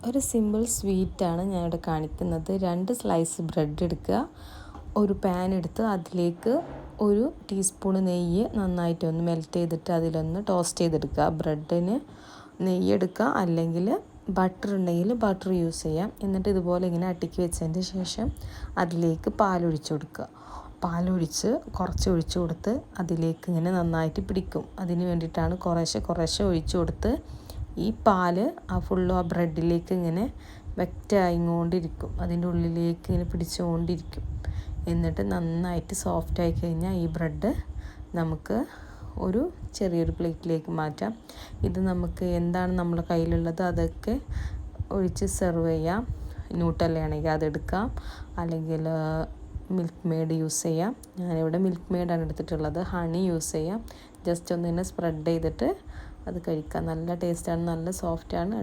ഒരു സിമ്പിൾ സ്വീറ്റാണ് ഞാനിവിടെ കാണിക്കുന്നത്. 2 സ്ലൈസ് ബ്രെഡ് എടുക്കുക. ഒരു പാൻ എടുത്ത് അതിലേക്ക് 1 ടീസ്പൂൺ നെയ്യ് നന്നായിട്ടൊന്ന് മെൽറ്റ് ചെയ്തിട്ട് അതിലൊന്ന് ടോസ്റ്റ് ചെയ്തെടുക്കുക. ബ്രെഡിന് നെയ്യ് എടുക്കുക, അല്ലെങ്കിൽ ബട്ടർ ഉണ്ടെങ്കിൽ ബട്ടർ യൂസ് ചെയ്യാം. എന്നിട്ട് ഇതുപോലെ ഇങ്ങനെ അടുക്കി വെച്ചതിന് ശേഷം അതിലേക്ക് പാലൊഴിച്ച് കൊടുക്കുക. പാലൊഴിച്ച് കുറച്ച് ഒഴിച്ചു കൊടുത്ത് അതിലേക്ക് ഇങ്ങനെ നന്നായിട്ട് പിടിക്കും. അതിന് വേണ്ടിയിട്ടാണ് കുറേശ്ശെ ഒഴിച്ചു കൊടുത്ത് ഈ പാല് ഫുള്ളും ആ ബ്രെഡിലേക്ക് ഇങ്ങനെ വെക്റ്റായിക്കൊണ്ടിരിക്കും. അതിൻ്റെ ഉള്ളിലേക്ക് ഇങ്ങനെ പിടിച്ചുകൊണ്ടിരിക്കും. എന്നിട്ട് നന്നായിട്ട് സോഫ്റ്റായി കഴിഞ്ഞാൽ ഈ ബ്രെഡ് നമുക്ക് ഒരു ചെറിയൊരു പ്ലേറ്റിലേക്ക് മാറ്റാം. ഇത് നമുക്ക് എന്താണ് നമ്മുടെ കയ്യിലുള്ളത് അതൊക്കെ ഒഴിച്ച് സെർവ് ചെയ്യാം. ന്യൂട്ടല്ലയാണെങ്കിൽ അതെടുക്കാം, അല്ലെങ്കിൽ മിൽക്ക് മെയ്ഡ് യൂസ് ചെയ്യാം. ഞാനിവിടെ മിൽക്ക് മെയ്ഡാണ് എടുത്തിട്ടുള്ളത്. ഹണി യൂസ് ചെയ്യാം. ജസ്റ്റ് ഒന്ന് തന്നെ സ്പ്രെഡ് ചെയ്തിട്ട് അത് കഴിക്കാം. നല്ല ടേസ്റ്റാണ്, നല്ല സോഫ്റ്റാണ്.